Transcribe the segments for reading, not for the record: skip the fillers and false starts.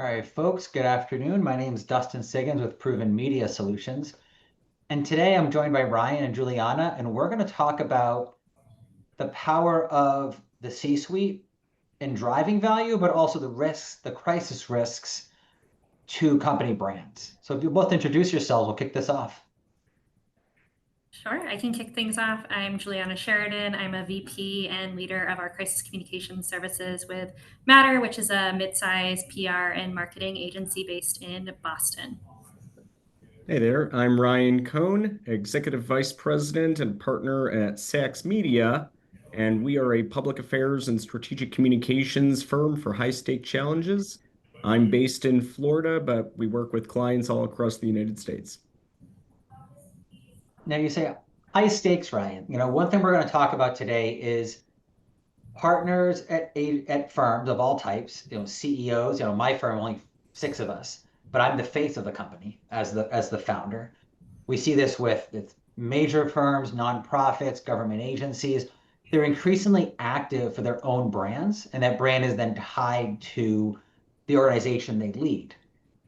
All right, folks, good afternoon. My name is Dustin Siggins with Proven Media Solutions. And today I'm joined by Ryan and Juliana, and we're going to talk about the power of the C-suite in driving value, but also the risks, the crisis risks to company brands. So if you both introduce yourselves, we'll kick this off. Sure, I can kick things off. I'm Juliana Sheridan. I'm a VP and leader of our crisis communications services with Matter, which is a mid-sized PR and marketing agency based in Boston. Hey there, I'm Ryan Cohn, Executive Vice President and partner at Sachs Media, and we are a public affairs and strategic communications firm for high-stake challenges. I'm based in Florida, but we work with clients all across the United States. Now you say high stakes, Ryan. One thing we're going to talk about today is partners at firms of all types, CEOs, my firm, only six of us, but I'm the face of the company as the founder. We see this with major firms, nonprofits, government agencies. They're increasingly active for their own brands, and that brand is then tied to the organization they lead.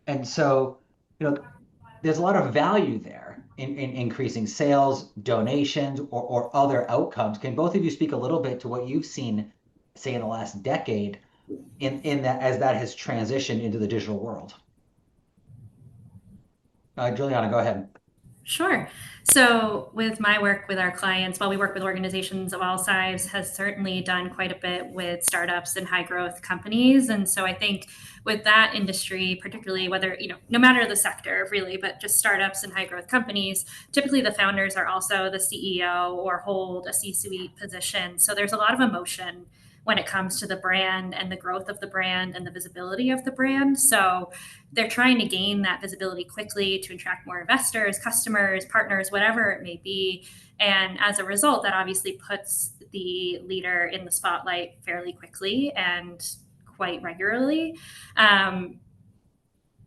And so, there's a lot of value there in increasing sales, donations, or other outcomes. Can both of you speak a little bit to what you've seen, say, in the last decade in that as that has transitioned into the digital world? Juliana, go ahead. Sure. So, with my work with our clients, while we work with organizations of all sizes, has certainly done quite a bit with startups and high growth companies. And so, I think with that industry, particularly whether, no matter the sector really, but just startups and high growth companies, typically the founders are also the CEO or hold a C suite position. So, there's a lot of emotion when it comes to the brand and the growth of the brand and the visibility of the brand. So they're trying to gain that visibility quickly to attract more investors, customers, partners, whatever it may be. And as a result, that obviously puts the leader in the spotlight fairly quickly and quite regularly.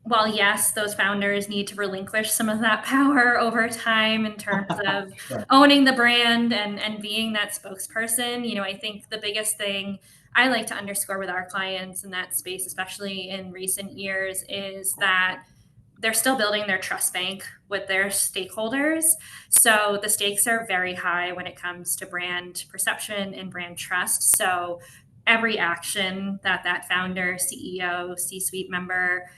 While yes, those founders need to relinquish some of that power over time in terms of Sure. owning the brand and being that spokesperson, I think the biggest thing I like to underscore with our clients in that space, especially in recent years, is that they're still building their trust bank with their stakeholders. So the stakes are very high when it comes to brand perception and brand trust. So every action that founder, CEO, C-suite member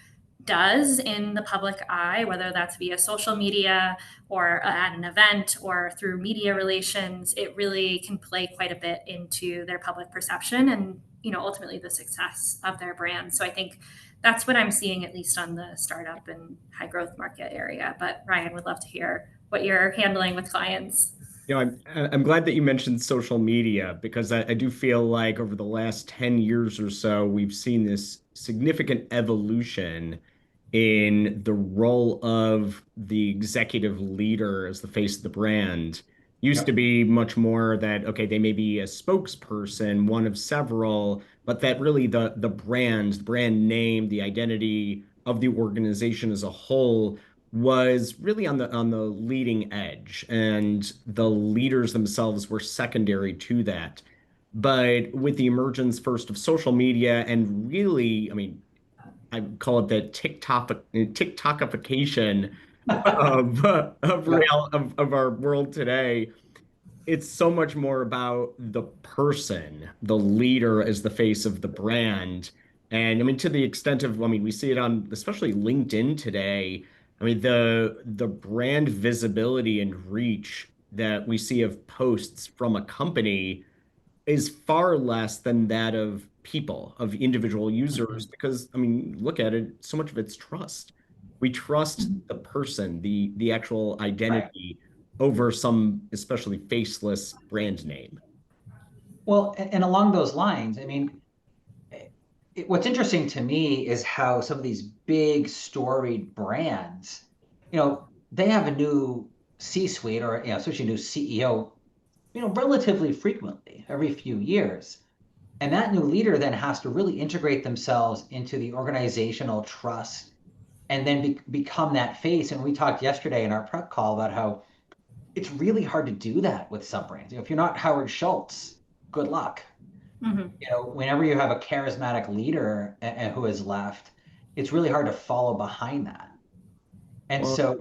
does in the public eye, whether that's via social media or at an event or through media relations, it really can play quite a bit into their public perception and ultimately the success of their brand. So I think that's what I'm seeing, at least on the startup and high growth market area. But Ryan, would love to hear what you're handling with clients. I'm glad that you mentioned social media because I do feel like over the last 10 years or so, we've seen this significant evolution in the role of the executive leader as the face of the brand. Used to Yep. be much more that, okay, they may be a spokesperson, one of several, but that really the brand name, the identity of the organization as a whole was really on the leading edge, and the leaders themselves were secondary to that. But with the emergence first of social media and really, I mean, I call it the TikTokification Yep. of our world today. It's so much more about the person, the leader as the face of the brand. And I mean, to the extent of, I mean, we see it on especially LinkedIn today. I mean, the brand visibility and reach that we see of posts from a company is far less than that of people, of individual users, Mhm. because I mean, look at it, so much of it's trust. We trust the person, the actual Right. identity over some especially faceless brand name. Well, and along those lines, I mean, what's interesting to me is how some of these big storied brands, they have a new C-suite or, especially a new CEO, relatively frequently, every few years. And that new leader then has to really integrate themselves into the organizational trust and then become that face. And we talked yesterday in our prep call about how it's really hard to do that with some brands. If you're not Howard Schultz, good luck. Mhm. Whenever you have a charismatic leader who has left, it's really hard to follow behind that. And Well, so,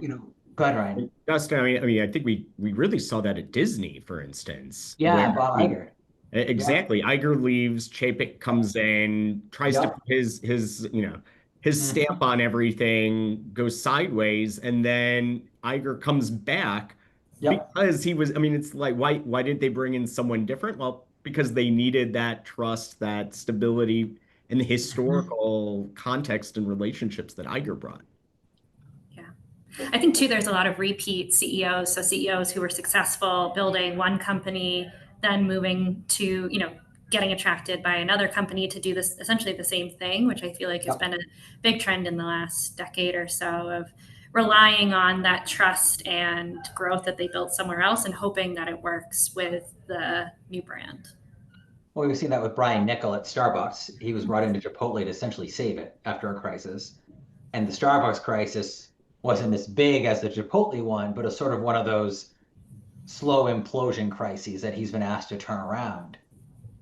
go ahead, Ryan. Dustin, I mean, I think we really saw that at Disney, for instance, where Yeah, Bob Iger. Yeah. exactly Iger leaves, Chapek comes in, tries to Yep. put his Mhm. stamp on everything, goes sideways, and then Iger comes back Yep. because he was. I mean, it's like why did they bring in someone different? Well, because they needed that trust, that stability, and the Mhm. historical context and relationships that Iger brought. Yeah. I think too, there's a lot of repeat CEOs. So CEOs who were successful building one company, then moving to, getting attracted by another company to do this essentially the same thing, which I feel like has Yep. been a big trend in the last decade or so of relying on that trust and growth that they built somewhere else and hoping that it works with the new brand. Well, we've seen that with Brian Niccol at Starbucks. He was brought into Chipotle to essentially save it after a crisis. And the Starbucks crisis wasn't as big as the Chipotle one, but it's sort of one of those slow implosion crises that he's been asked to turn around.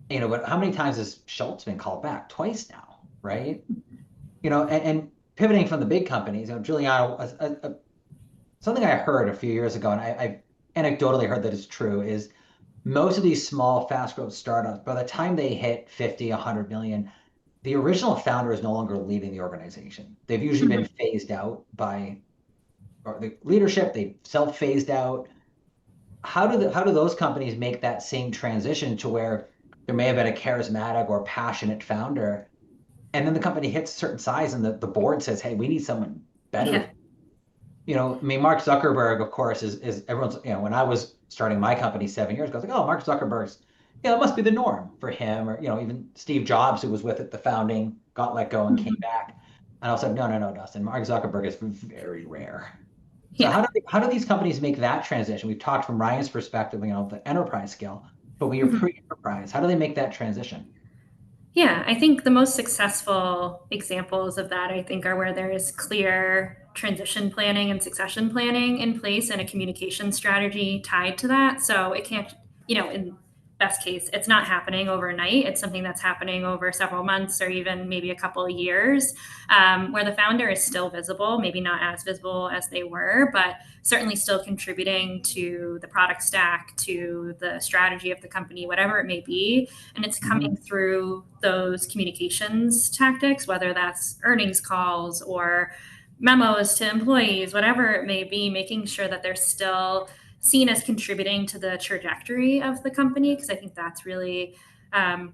But how many times has Schultz been called back? Twice now, right? And pivoting from the big companies, Giuliano, something I heard a few years ago, and I've anecdotally heard that it's true, is most of these small, fast growth startups, by the time they hit 50, 100 million, the original founder is no longer leading the organization. They've usually been phased out by or the leadership, they self-phased out. How do those companies make that same transition to where there may have been a charismatic or passionate founder, and then the company hits a certain size and the board says, hey, we need someone better. Yeah. I mean, Mark Zuckerberg, of course, is everyone's, when I was starting my company 7 years ago, I was like, oh, Mark Zuckerberg's, it must be the norm for him. Or, even Steve Jobs, who was with at the founding, got let go and came back. And I was like, no, no, no, Dustin, Mark Zuckerberg is very rare. So Yeah. how do these companies make that transition? We've talked from Ryan's perspective, the enterprise scale, but when you're Mhm. pre-enterprise, how do they make that transition? Yeah, I think the most successful examples of that, I think, are where there is clear transition planning and succession planning in place and a communication strategy tied to that. So it can't, in best case, it's not happening overnight. It's something that's happening over several months or even maybe a couple of years, where the founder is still visible, maybe not as visible as they were, but certainly still contributing to the product stack, to the strategy of the company, whatever it may be. And it's coming Mhm. through those communications tactics, whether that's earnings calls or memos to employees, whatever it may be, making sure that they're still seen as contributing to the trajectory of the company. Because I think that's really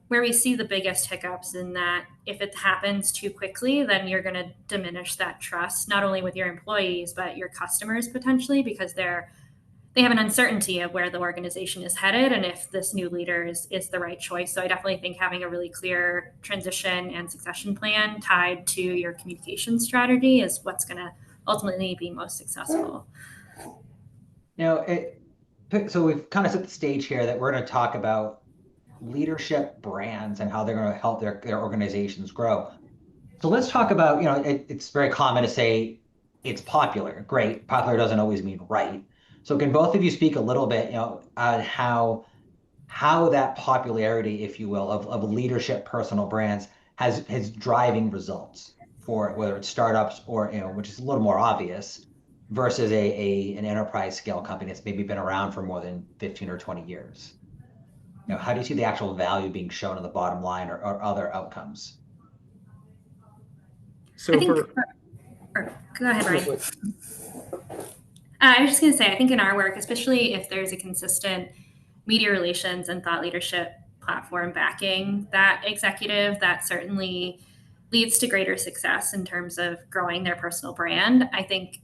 where we see the biggest hiccups in that if it happens too quickly, then you're going to diminish that trust, not only with your employees, but your customers potentially, because they have an uncertainty of where the organization is headed and if this new leader is the right choice. So I definitely think having a really clear transition and succession plan tied to your communication strategy is what's going to ultimately be most successful. Now, so we've kind of set the stage here that we're going to talk about leadership brands and how they're going to help their organizations grow. So let's talk about, it's very common to say it's popular. Great. Popular doesn't always mean right. So can both of you speak a little bit, on how that popularity, if you will, of leadership personal brands has driving results for whether it's startups or, which is a little more obvious versus an enterprise scale company that's maybe been around for more than 15 or 20 years. How do you see the actual value being shown in the bottom line or other outcomes? I So think, for or, go ahead, no, Ryan. I was just going to say, I think in our work, especially if there's a consistent media relations and thought leadership platform backing that executive, that certainly leads to greater success in terms of growing their personal brand. I think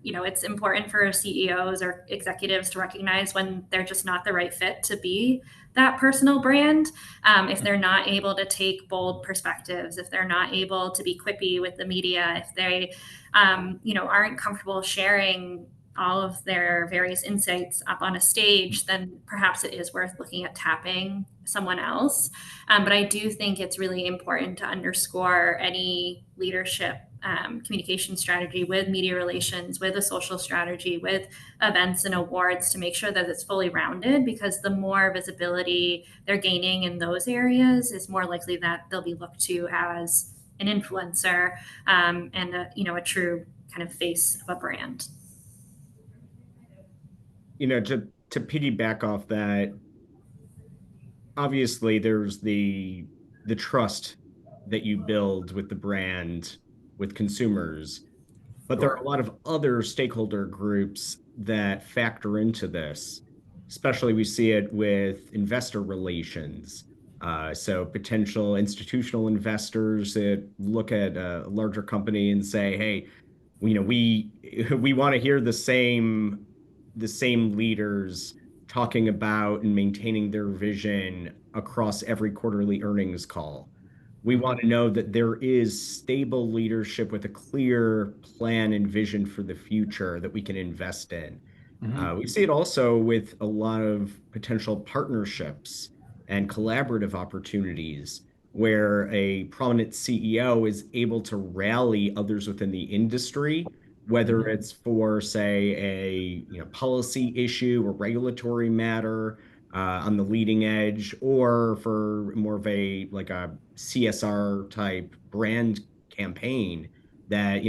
it's important for CEOs or executives to recognize when they're just not the right fit to be that personal brand. If they're not able to take bold perspectives, if they're not able to be quippy with the media, if they, aren't comfortable sharing all of their various insights up on a stage, then perhaps it is worth looking at tapping someone else. But I do think it's really important to underscore any leadership communication strategy with media relations, with a social strategy, with events and awards to make sure that it's fully rounded, because the more visibility they're gaining in those areas is more likely that they'll be looked to as an influencer, and a true kind of face of a brand. To piggyback off that, obviously there's the trust that you build with the brand, with consumers, but there are a Sure. lot of other stakeholder groups that factor into this. Especially we see it with investor relations. So potential institutional investors that look at a larger company and say, "Hey, we we want to hear the same leaders talking about and maintaining their vision across every quarterly earnings call. We Mm-hmm. want to know that there is stable leadership with a clear plan and vision for the future that we can invest in." Mm-hmm. We see it also with a lot of potential partnerships and collaborative opportunities where a prominent CEO is able to rally others within the industry, whether Mm-hmm. it's for, say, a policy issue or regulatory matter on the leading edge, or for more of a CSR type brand campaign that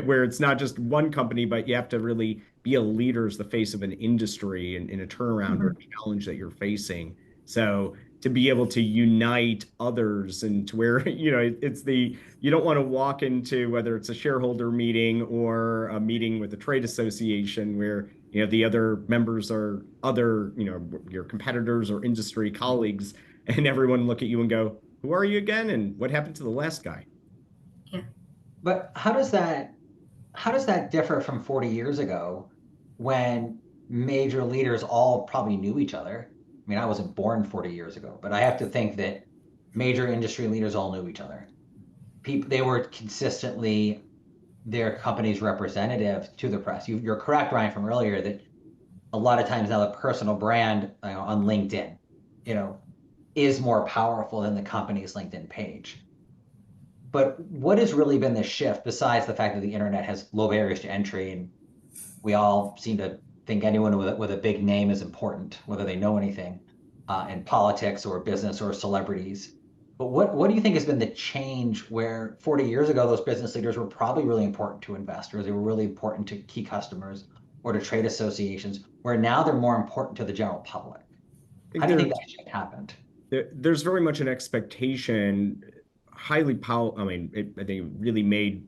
where it's not just one company, but you have to really be a leader as the face of an industry in a turnaround or Mhm. a challenge that you're facing. So to be able to unite others and to where it's the you don't want to walk into whether it's a shareholder meeting or a meeting with a trade association where the other members are other your competitors or industry colleagues, and everyone look at you and go, "Who are you again? And what happened to the last guy?" Yeah. But how does that differ from 40 years ago when major leaders all probably knew each other? I mean, I wasn't born 40 years ago, but I have to think that major industry leaders all knew each other. They were consistently their company's representative to the press. You're correct, Ryan, from earlier that a lot of times now the personal brand, on LinkedIn, you know, is more powerful than the company's LinkedIn page. But what has really been the shift besides the fact that the internet has low barriers to entry and we all seem to think anyone with a big name is important, whether they know anything in politics or business or celebrities. But what do you think has been the change where 40 years ago those business leaders were probably really important to investors, they were really important to key customers or to trade associations, where now they're more important to the general public? I How think do you think there's that shift happened? there's very much an expectation, highly power. I mean, I think it really made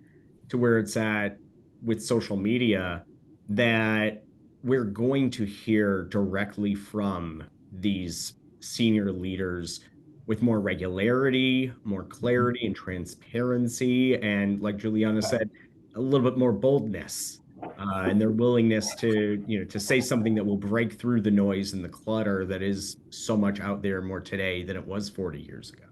to where it's at with social media that we're going to hear directly from these senior leaders with more regularity, more Mhm. clarity and transparency, and like Juliana Okay. said, a little bit more boldness. And their willingness to say something that will break through the noise and the clutter that is so much out there more today than it was 40 years ago.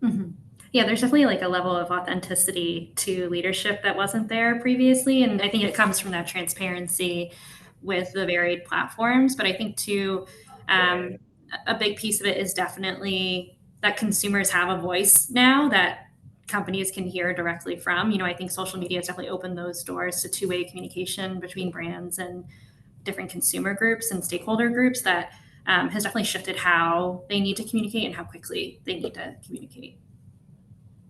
Mhm. Yeah, there's definitely like a level of authenticity to leadership that wasn't there previously. And I think it comes from that transparency with the varied platforms. But I think, too, um, a big piece of it is definitely that consumers have a voice now that companies can hear directly from. I think social media has definitely opened those doors to two-way communication between brands and different consumer groups and stakeholder groups that has definitely shifted how they need to communicate and how quickly they need to communicate.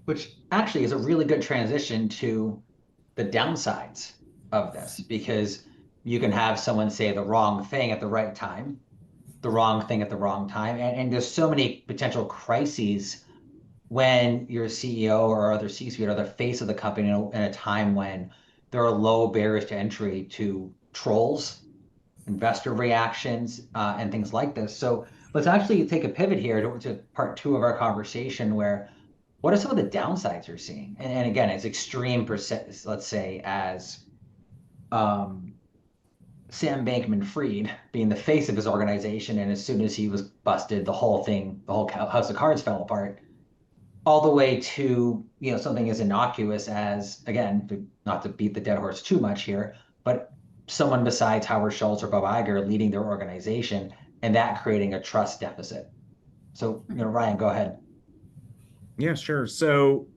Which actually is a really good transition to the downsides of this, because you can have someone say the wrong thing at the right time, the wrong thing at the wrong time. And there's so many potential crises when your CEO or other C-suite are the face of the company in a time when there are low barriers to entry to trolls, investor reactions, and things like this. So let's actually take a pivot here to part two of our conversation, where what are some of the downsides you're seeing? And again, as extreme, let's say, as um, Sam Bankman-Fried being the face of his organization, and as soon as he was busted, the whole house of cards fell apart, all the way to something as innocuous as, again, not to beat the dead horse too much here, but someone besides Howard Schultz or Bob Iger leading their organization and that creating a trust deficit. So, Ryan, go ahead. Yeah, sure. So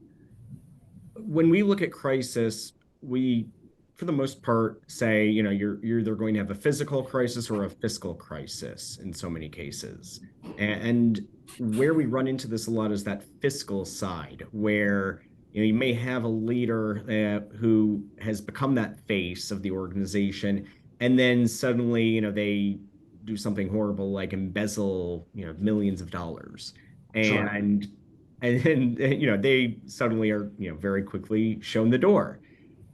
when we look at crisis, we, for the most part, say, you're either going to have a physical crisis or a fiscal crisis in so many cases. And where we run into this a lot is that fiscal side, where, You may have a leader who has become that face of the organization, and then suddenly, they do something horrible like embezzle, millions of dollars, Sure. and then, they suddenly are, very quickly shown the door.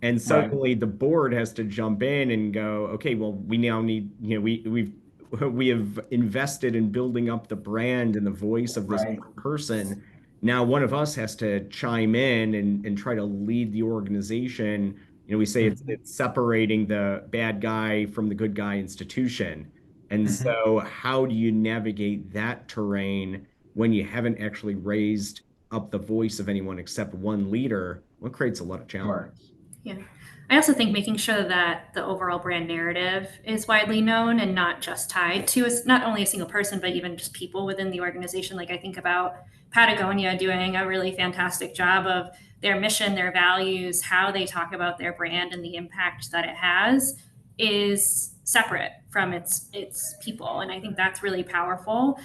And Right. suddenly the board has to jump in and go, okay, well, we now need, we have invested in building up the brand and the voice of this Right. person. Now one of us has to chime in and try to lead the organization. We say Mhm. it's separating the bad guy from the good guy institution. And Mhm. so how do you navigate that terrain when you haven't actually raised up the voice of anyone except one leader? Well, it creates a lot of Sure. challenges. Yeah. I also think making sure that the overall brand narrative is widely known and not just tied to not only a single person, but even just people within the organization. Like I think about Patagonia doing a really fantastic job of their mission, their values, how they talk about their brand and the impact that it has is separate from its people. And I think that's really powerful.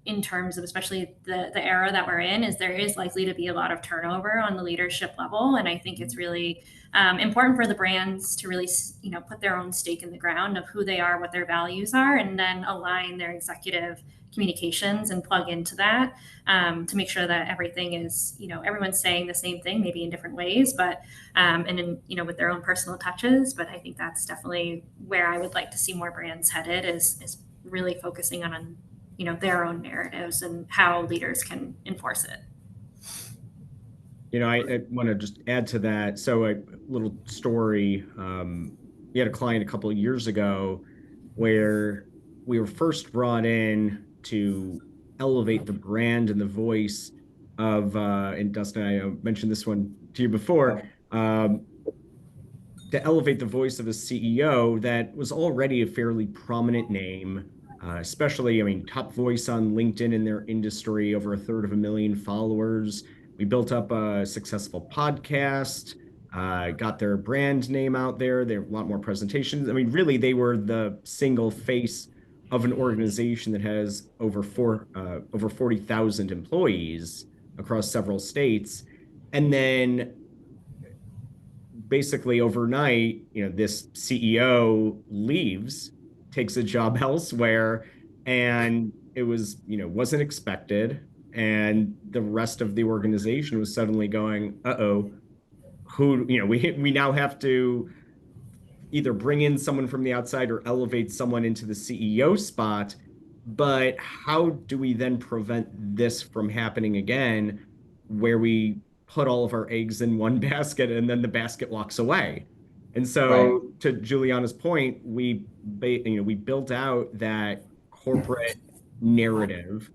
In terms of especially the era that we're in, is there is likely to be a lot of turnover on the leadership level, and I think it's really important for the brands to really put their own stake in the ground of who they are, what their values are, and then align their executive communications and plug into that, to make sure that everything is, everyone's saying the same thing, maybe in different ways, but and in, with their own personal touches. But I think that's definitely where I would like to see more brands headed, is really focusing on their own narratives and how leaders can enforce it. I want to just add to that. So a little story. We had a client a couple of years ago where we were first brought in to elevate the brand and the voice of, and Dustin, I mentioned this one to you before, Right. to elevate the voice of a CEO that was already a fairly prominent name, especially, I mean, top voice on LinkedIn in their industry, over a third of a million followers. We built up a successful podcast, got their brand name out there. There were a lot more presentations. I mean, really, they were the single face of an organization that has over 40,000 employees across several states. And then basically overnight, this CEO leaves, takes a job elsewhere, and it was, wasn't expected. And the rest of the organization was suddenly going, uh-oh, we now have to either bring in someone from the outside or elevate someone into the CEO spot. But how do we then prevent this from happening again, where we put all of our eggs in one basket and then the basket walks away? And Right. so, to Juliana's point, we built out that corporate narrative,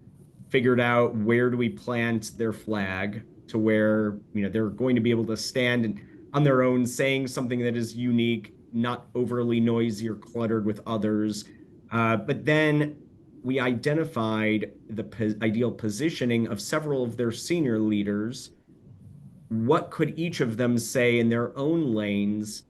figured out where do we plant their flag to where they're going to be able to stand and on their own, saying something that is unique, not overly noisy or cluttered with others. But then we identified the ideal positioning of several of their senior leaders. What could each of them say in their own lanes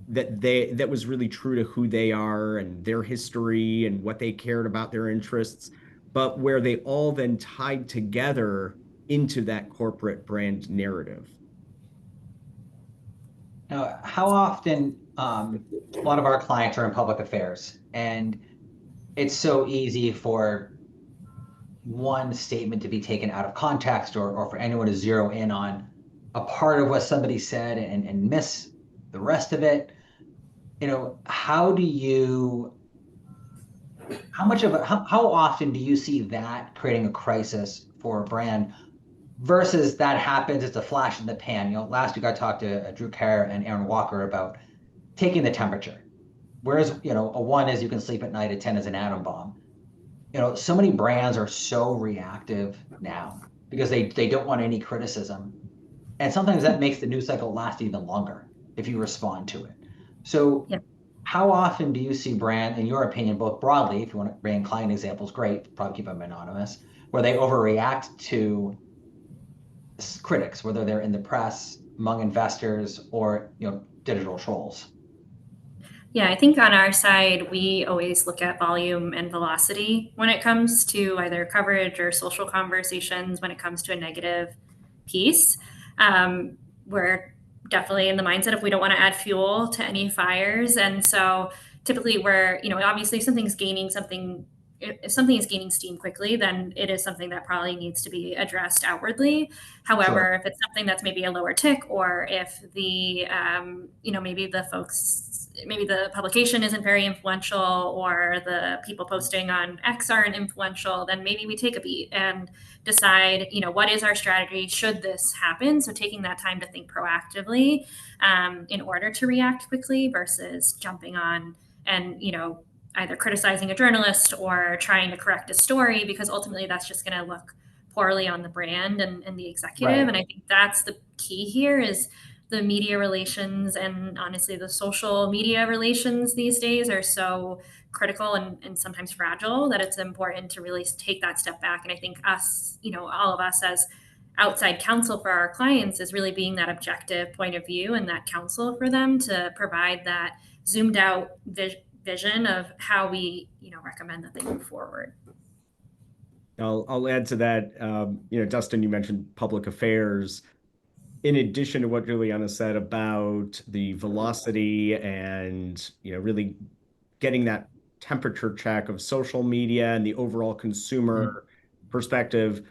that was really true to who they are and their history and what they cared about, their interests, but where they all then tied together into that corporate brand narrative? Now, how often, a lot of our clients are in public affairs, and it's so easy for one statement to be taken out of context, or for anyone to zero in on a part of what somebody said and miss the rest of it. How do you, how much of a, how often do you see that creating a crisis for a brand versus that happens, it's a flash in the pan? Last week I talked to Drew Kerr and Aaron Walker about taking the temperature. Whereas, a one is you can sleep at night, a 10 is an atom bomb. So many brands are so reactive now because they don't want any criticism. And sometimes that makes the news cycle last even longer if you respond to it. So Yeah. how often do you see brand, in your opinion, both broadly, if you want to bring client examples, great, probably keep them anonymous, where they overreact to critics, whether they're in the press, among investors, or digital trolls? Yeah, I think on our side, we always look at volume and velocity when it comes to either coverage or social conversations when it comes to a negative piece. We're definitely in the mindset of we don't want to add fuel to any fires. And so typically we're, obviously if something is gaining steam quickly, then it is something that probably needs to be addressed outwardly. However, Sure. if it's something that's maybe a lower tick, or if maybe the publication isn't very influential, or the people posting on X aren't influential, then maybe we take a beat and decide, what is our strategy should this happen? So taking that time to think proactively in order to react quickly versus jumping on and, either criticizing a journalist or trying to correct a story, because ultimately that's just going to look poorly on the brand and the executive. Right. And I think that's the key here is the media relations, and honestly the social media relations these days are so critical and sometimes fragile that it's important to really take that step back. And I think all of us as outside counsel for our clients is really being that objective point of view and that counsel for them to provide that zoomed out vision of how we recommend that they move forward. I'll add to that. Dustin, you mentioned public affairs. In addition to what Juliana said about the velocity and really getting that temperature check of social media and the overall Mhm. consumer perspective,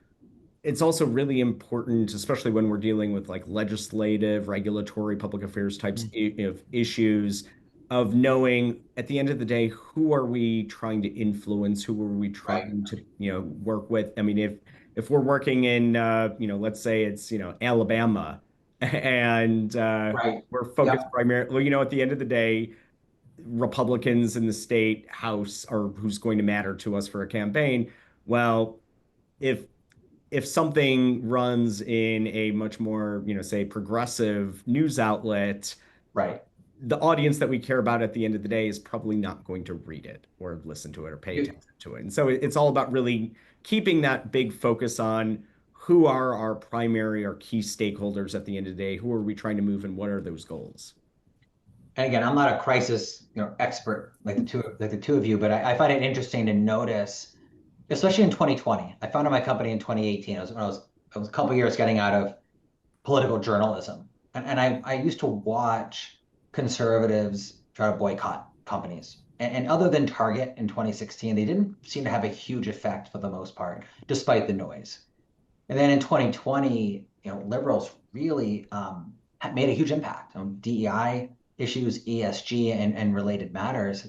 it's also really important, especially when we're dealing with like legislative, regulatory, public affairs types Mhm. of issues, of knowing at the end of the day, who are we trying to influence? Who are we Right. trying to, work with? I mean, if we're working in, let's say it's, Alabama, and Right. we're focused Yep. primarily, well, at the end of the day, Republicans in the state house are who's going to matter to us for a campaign. Well, if something runs in a much more, say, progressive news outlet, Right. the audience that we care about at the end of the day is probably not going to read it or listen to it or pay You- attention to it. And so it's all about really keeping that big focus on who are our primary or key stakeholders at the end of the day, who are we trying to move, and what are those goals? And again, I'm not a crisis, expert like the two of you, but I find it interesting to notice, especially in 2020. I founded my company in 2018. I was a couple years getting out of political journalism. And I used to watch conservatives try to boycott companies. And other than Target in 2016, they didn't seem to have a huge effect for the most part, despite the noise. And then in 2020, liberals really made a huge impact on DEI issues, ESG, and related matters.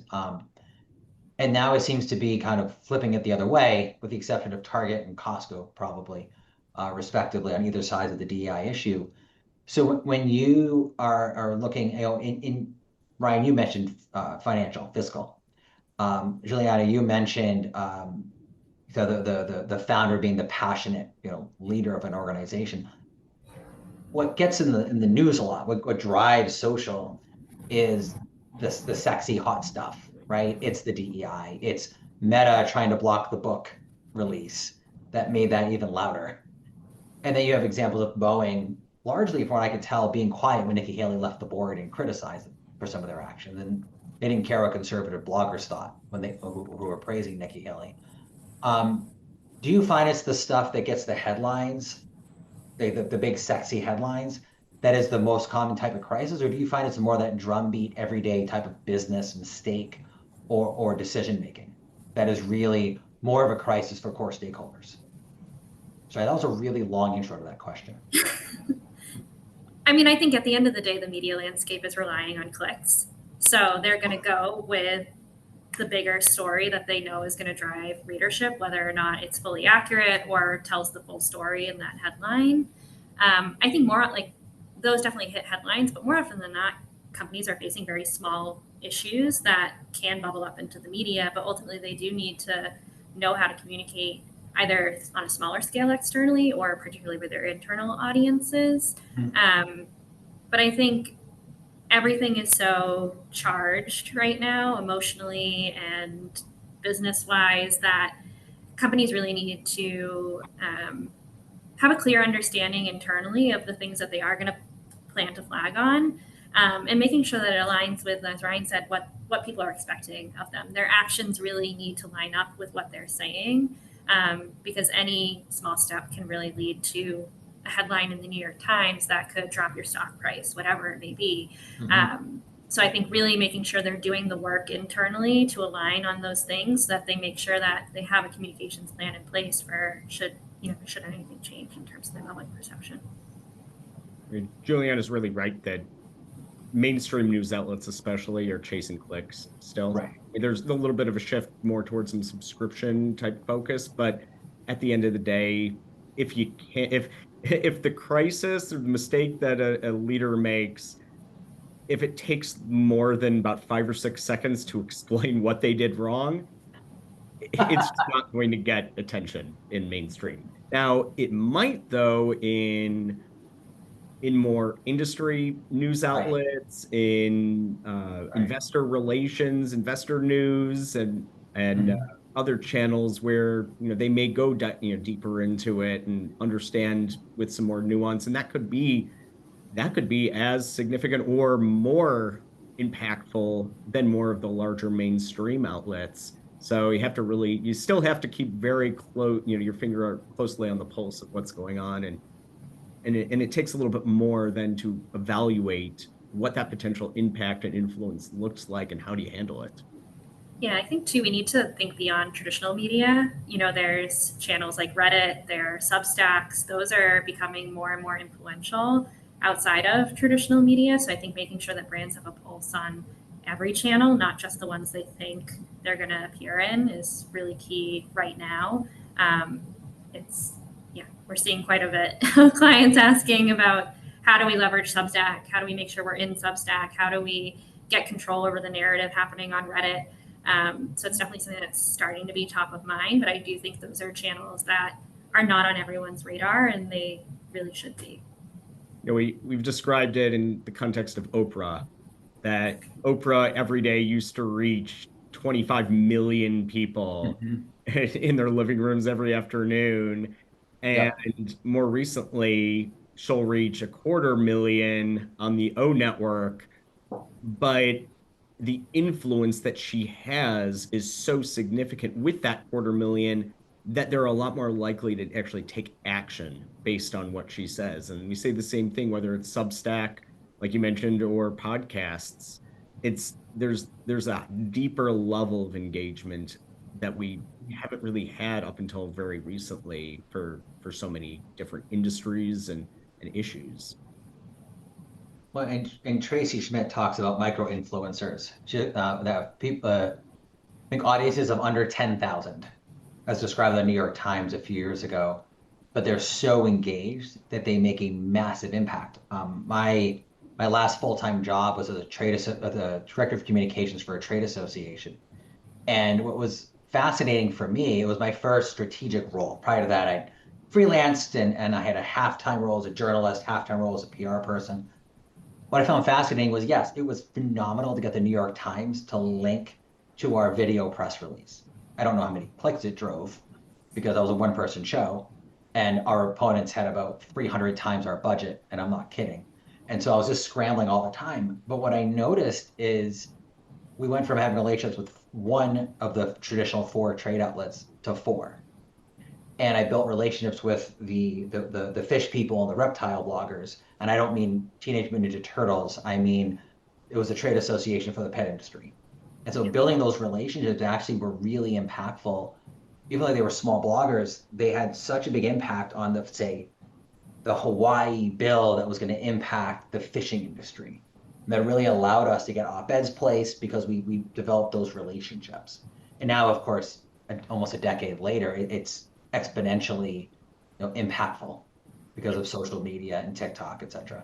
And now it seems to be kind of flipping it the other way, with the exception of Target and Costco, probably, respectively, on either side of the DEI issue. So when you are looking, in Ryan, you mentioned financial, fiscal. Juliana, you mentioned so the founder being the passionate, leader of an organization. What gets in the news a lot, what drives social, is the sexy hot stuff, right? It's the DEI. It's Meta trying to block the book release that made that even louder. And then you have examples of Boeing, largely from what I could tell, being quiet when Nikki Haley left the board and criticized them for some of their actions. And they didn't care what conservative bloggers thought when who were praising Nikki Haley. Um, do you find it's the stuff that gets the headlines, the big sexy headlines, that is the most common type of crisis, or do you find it's more that drumbeat, everyday type of business mistake or decision making that is really more of a crisis for core stakeholders? Sorry, that was a really long intro to that question. I mean, I think at the end of the day, the media landscape is relying on clicks. So they're going to go with the bigger story that they know is going to drive readership, whether or not it's fully accurate or tells the full story in that headline. I think more like those definitely hit headlines, but more often than not, companies are facing very small issues that can bubble up into the media, but ultimately they do need to know how to communicate either on a smaller scale externally or particularly with their internal audiences. Mhm. Um, but I think everything is so charged right now, emotionally and business wise, that companies really need to have a clear understanding internally of the things that they are going to plan to flag on, and making sure that it aligns with, as Ryan said, what people are expecting of them. Their actions really need to line up with what they're saying, because any small step can really lead to a headline in the New York Times that could drop your stock price, whatever it may be. So I think really making sure they're doing the work internally to align on those things, so that they make sure that they have a communications plan in place for should anything change in terms of the public perception. I mean, Juliana's really right that mainstream news outlets especially are chasing clicks still. Right. There's a little bit of a shift more towards some subscription type focus, but at the end of the day, if you can't, if the crisis or the mistake that a leader makes, if it takes more than about 5 or 6 seconds to explain what they did wrong, it's not going to get attention in mainstream. Now, it might though in more industry news outlets, in investor relations, investor news, and other channels where they may go deeper into it and understand with some more nuance, and that could be as significant or more impactful than more of the larger mainstream outlets. So you still have to keep very close, your finger closely on the pulse of what's going on, and it takes a little bit more than to evaluate what that potential impact and influence looks like and how do you handle it. Yeah, I think too, we need to think beyond traditional media. There's channels like Reddit, there are Substacks, those are becoming more and more influential outside of traditional media. So I think making sure that brands have a pulse on every channel, not just the ones they think they're going to appear in, is really key right now. We're seeing quite a bit of clients asking about how do we leverage Substack? How do we make sure we're in Substack? How do we get control over the narrative happening on Reddit? So it's definitely something that's starting to be top of mind, but I do think those are channels that are not on everyone's radar, and they really should be. We've described it in the context of Oprah, that Oprah every day used to reach 25 million people in their living rooms every afternoon. And more recently, she'll reach 250,000 on the O network. But the influence that she has is so significant with that 250,000 that they're a lot more likely to actually take action based on what she says. And we say the same thing, whether it's Substack, like you mentioned, or podcasts. There's a deeper level of engagement that we haven't really had up until very recently for so many different industries and issues. Well, and Tracy Schmidt talks about micro influencers. That people, I think audiences of under 10,000, as described in the New York Times a few years ago, but they're so engaged that they make a massive impact. My last full-time job was as the director of communications for a trade association, and what was fascinating for me, it was my first strategic role. Prior to that, I freelanced and I had a half-time role as a journalist, half-time role as a PR person. What I found fascinating was, yes, it was phenomenal to get the New York Times to link to our video press release. I don't know how many clicks it drove because I was a one-person show, and our opponents had about 300 times our budget, and I'm not kidding. And so I was just scrambling all the time. But what I noticed is we went from having relationships with one of the traditional 4 trade outlets to 4. And I built relationships with the fish people and the reptile bloggers. And I don't mean Teenage Mutant Ninja Turtles. I mean, it was a trade association for the pet industry. And so building those relationships actually were really impactful. Even though they were small bloggers, they had such a big impact on the Hawaii bill that was going to impact the fishing industry. And that really allowed us to get op-eds placed because we developed those relationships. And now, of course, almost a decade later, it's exponentially impactful because of social media and TikTok, et cetera.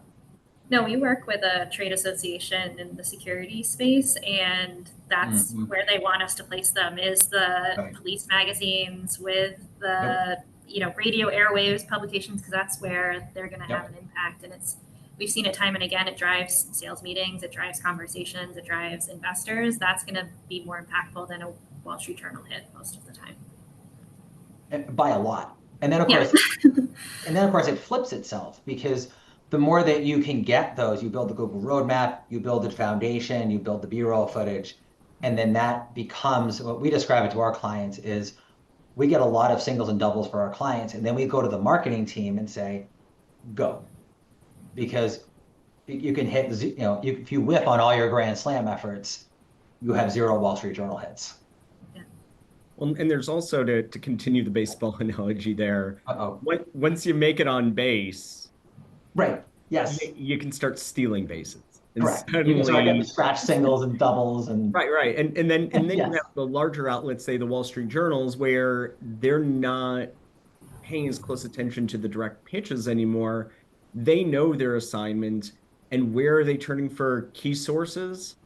No, we work with a trade association in the security space, and that's where they want us to place them, is the police magazines, with the radio airwaves publications, because that's where they're going to have an impact. And we've seen it time and again. It drives sales meetings, it drives conversations, it drives investors. That's going to be more impactful than a Wall Street Journal hit most of the time. By a lot. And then of course, it flips itself, because the more that you can get those, you build the Google roadmap, you build the foundation, you build the B-roll footage, and then that becomes what we describe it to our clients is we get a lot of singles and doubles for our clients, and then we go to the marketing team and say, go, because you can hit, if you whiff on all your Grand Slam efforts, you have zero Wall Street Journal hits. Well, and there's also to continue the baseball analogy there. Uh-oh. Once you make it on base, Right. Yes. you can start stealing bases. And Correct. You can start getting suddenly, scratch singles and doubles and right. And then you yes. have the larger outlets, say the Wall Street Journals, where they're not paying as close attention to the direct pitches anymore. They know their assignment, and where are they turning for key sources?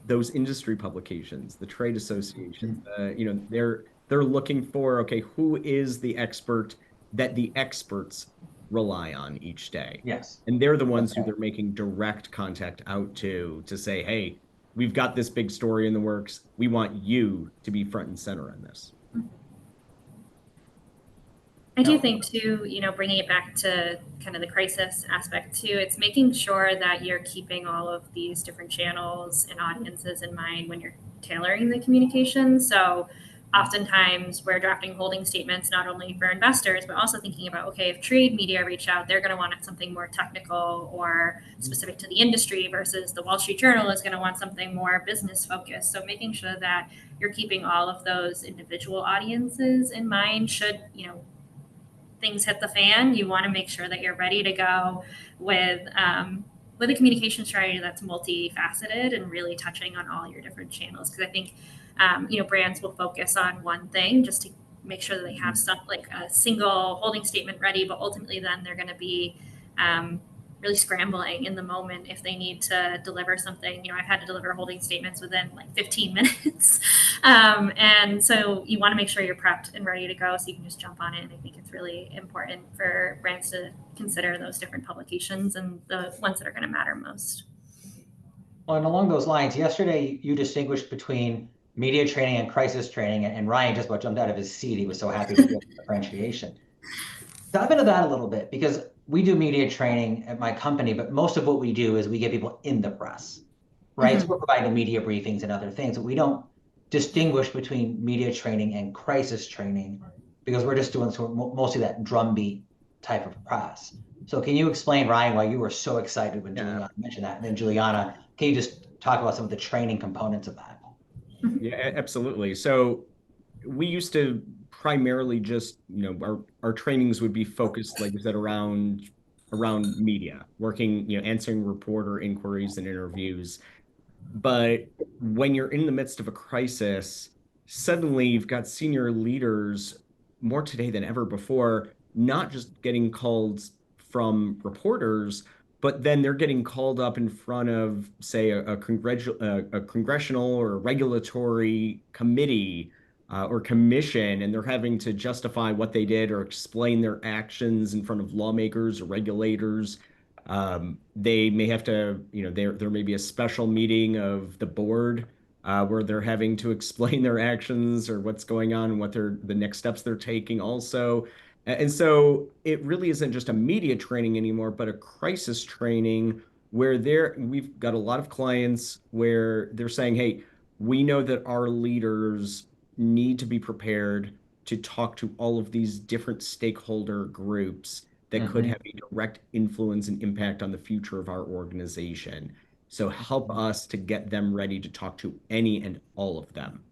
Those industry publications, the trade associations. They're looking for, okay, who is the expert that the experts rely on each day? Yes. And they're the ones who they're making direct contact out to say, hey, we've got this big story in the works. We want you to be front and center on this. I do think too, bringing it back to kind of the crisis aspect too, it's making sure that you're keeping all of these different channels and audiences in mind when you're tailoring the communication. So oftentimes we're drafting holding statements, not only for investors, but also thinking about, okay, if trade media reach out, they're going to want something more technical or specific to the industry versus the Wall Street Journal is going to want something more business focused. So making sure that you're keeping all of those individual audiences in mind should, things hit the fan, you want to make sure that you're ready to go with a communication strategy that's multifaceted and really touching on all your different channels. Because I think brands will focus on one thing just to make sure that they have stuff like a single holding statement ready, but ultimately then they're going to be really scrambling in the moment if they need to deliver something. I've had to deliver holding statements within like 15 minutes. And so you want to make sure you're prepped and ready to go so you can just jump on it. And I think it's really important for brands to consider those different publications and the ones that are going to matter most. Well, and along those lines, yesterday you distinguished between media training and crisis training, and Ryan just about jumped out of his seat. He was so happy to hear the differentiation. Dive into that a little bit, because we do media training at my company, but most of what we do is we get people in the press, right? So we're providing media briefings and other things, but we don't distinguish between media training and crisis training because we're just doing mostly that drumbeat type of press. So can you explain, Ryan, why you were so excited when Juliana mentioned that? And then Juliana, can you just talk about some of the training components of that? Yeah, absolutely. So we used to primarily just, our trainings would be focused, like I said, around media, working, answering reporter inquiries and interviews. But when you're in the midst of a crisis, suddenly you've got senior leaders more today than ever before, not just getting called from reporters, but then they're getting called up in front of, say, a congressional or a regulatory committee or commission, and they're having to justify what they did or explain their actions in front of lawmakers or regulators. They may have to, there may be a special meeting of the board where they're having to explain their actions or what's going on and what the next steps they're taking also. And so it really isn't just a media training anymore, but a crisis training where we've got a lot of clients where they're saying, hey, we know that our leaders need to be prepared to talk to all of these different stakeholder groups that could have a direct influence and impact on the future of our organization. So help us to get them ready to talk to any and all of them.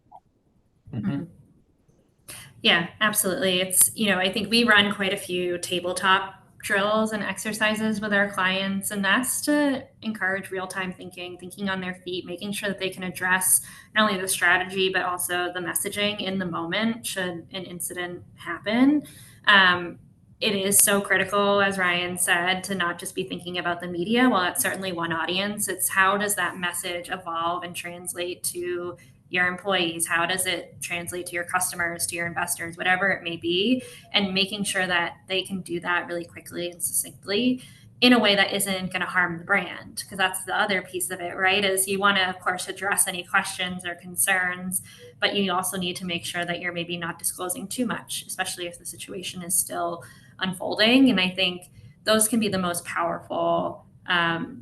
Yeah, absolutely. It's, I think we run quite a few tabletop drills and exercises with our clients, and that's to encourage real-time thinking on their feet, making sure that they can address not only the strategy, but also the messaging in the moment should an incident happen. It is so critical, as Ryan said, to not just be thinking about the media. Well, that's certainly one audience. It's how does that message evolve and translate to your employees? How does it translate to your customers, to your investors, whatever it may be, and making sure that they can do that really quickly and succinctly in a way that isn't going to harm the brand. Because that's the other piece of it, right? Is you want to, of course, address any questions or concerns, but you also need to make sure that you're maybe not disclosing too much, especially if the situation is still unfolding. And I think those can be the most powerful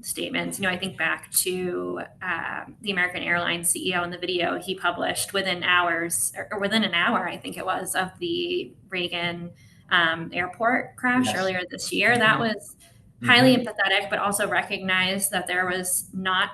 statements. I think back to the American Airlines CEO in the video he published within hours or within an hour, I think it was, of the Reagan airport crash earlier this year. That was highly empathetic, but also recognized that there was not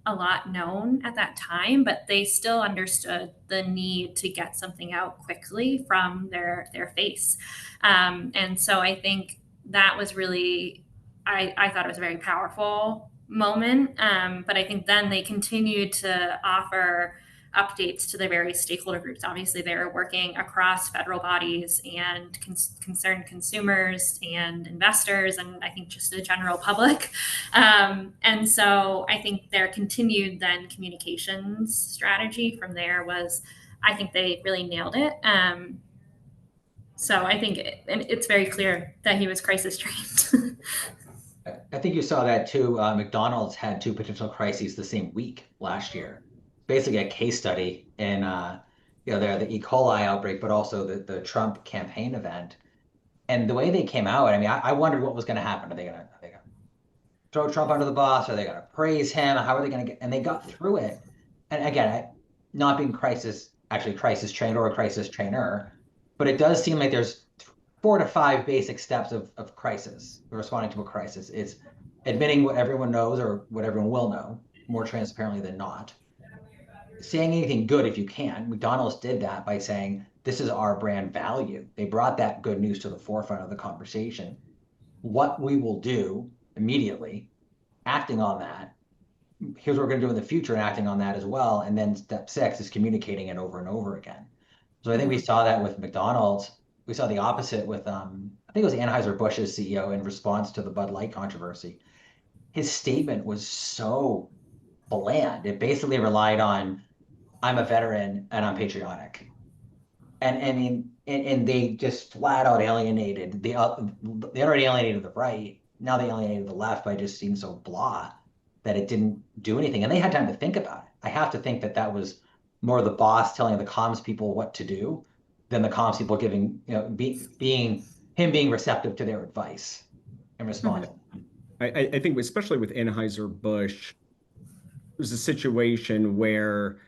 a lot known at that time, but they still understood the need to get something out quickly from their face. And so I think that was really, I thought it was a very powerful moment. But I think then they continued to offer updates to the various stakeholder groups. Obviously, they're working across federal bodies and concerned consumers and investors, and I think just the general public. And so I think their continued then communications strategy from there was, I think they really nailed it. So I think it's very clear that he was crisis trained. I think you saw that too. McDonald's had two potential crises the same week last year. Basically, a case study in the E. coli outbreak, but also the Trump campaign event. And the way they came out, I mean, I wondered what was going to happen. Are they gonna throw Trump under the bus? Are they going to praise him? How are they going to get? And they got through it. And again, not being crisis trained or a crisis trainer, but it does seem like there's 4 to 5 basic steps of crisis, responding to a crisis. It's admitting what everyone knows or what everyone will know more transparently than not. Saying anything good if you can. McDonald's did that by saying, this is our brand value. They brought that good news to the forefront of the conversation. What we will do immediately, acting on that. Here's what we're going to do in the future and acting on that as well. And then step 6 is communicating it over and over again. So I think we saw that with McDonald's. We saw the opposite with, I think it was Anheuser-Busch's CEO in response to the Bud Light controversy. His statement was so bland. It basically relied on, I'm a veteran and I'm patriotic. And I mean, and they just flat out alienated they already alienated the right. Now they alienated the left by just being so blah that it didn't do anything. And they had time to think about it. I have to think that that was more the boss telling the comms people what to do than the comms people giving, being receptive to their advice and responding. I think especially with Anheuser-Busch, it was a situation where,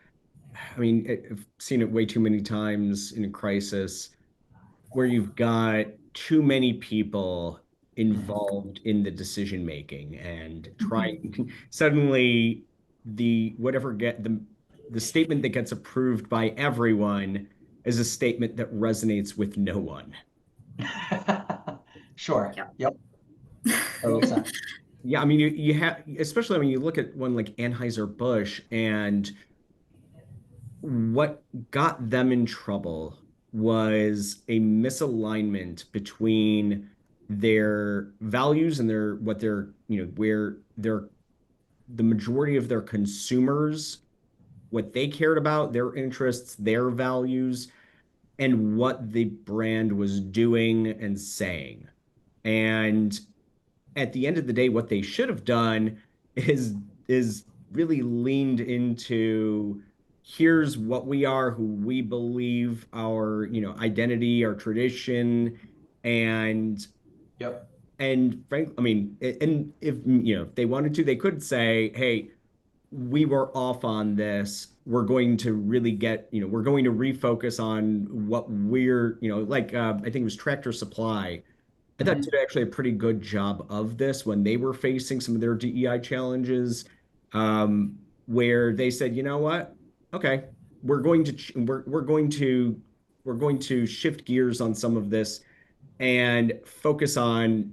I mean, I've seen it way too many times in a crisis where you've got too many people involved in the decision making and trying suddenly the statement that gets approved by everyone is a statement that resonates with no one. Sure. Yep. That makes sense. Yeah, I mean, you have, especially when you look at one like Anheuser-Busch, and what got them in trouble was a misalignment between their values and where the majority of their consumers, what they cared about, their interests, their values, and what the brand was doing and saying. And at the end of the day, what they should have done is really leaned into, here's what we are, who we believe, our identity, our tradition, and Yep. and frankly, I mean, and if they wanted to, they could say, hey, we were off on this. We're going to really we're going to refocus on what we're, I think it was Tractor Supply. I thought did actually a pretty good job of this when they were facing some of their DEI challenges, where they said, you know what? Okay, we're going to shift gears on some of this and focus on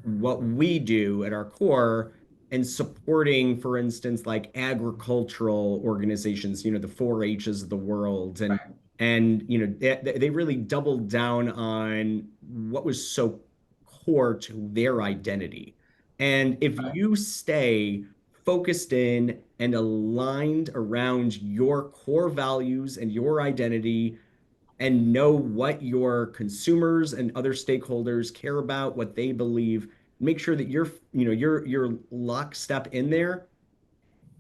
what we do at our core and supporting, for instance, like agricultural organizations, the 4-H's of the world, and Right. they really doubled down on what was so core to their identity. And if you stay focused in and aligned around your core values and your identity, and know what your consumers and other stakeholders care about, what they believe, make sure that you're lockstep in there,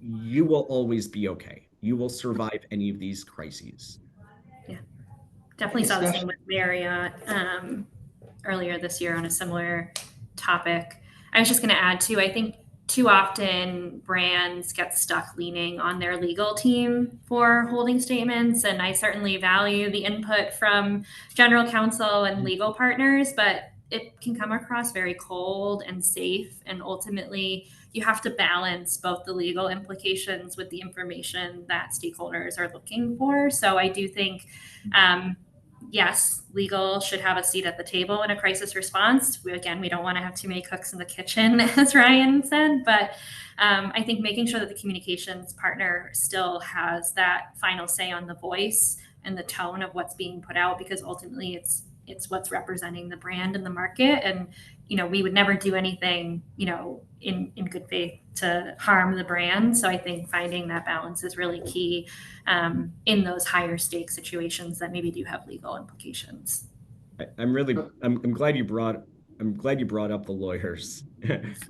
you will always be okay. You will survive any of these crises. Yeah, definitely saw the same with Marriott earlier this year on a similar topic. I was just going to add too, I think too often brands get stuck leaning on their legal team for holding statements. And I certainly value the input from general counsel and legal partners, but it can come across very cold and safe. And ultimately, you have to balance both the legal implications with the information that stakeholders are looking for. So I do think, yes, legal should have a seat at the table in a crisis response. We don't want to have too many cooks in the kitchen, as Ryan said, but I think making sure that the communications partner still has that final say on the voice and the tone of what's being put out, because ultimately it's what's representing the brand and the market. And we would never do anything in good faith to harm the brand. So I think finding that balance is really key in those higher stakes situations that maybe do have legal implications. I'm glad you brought up the lawyers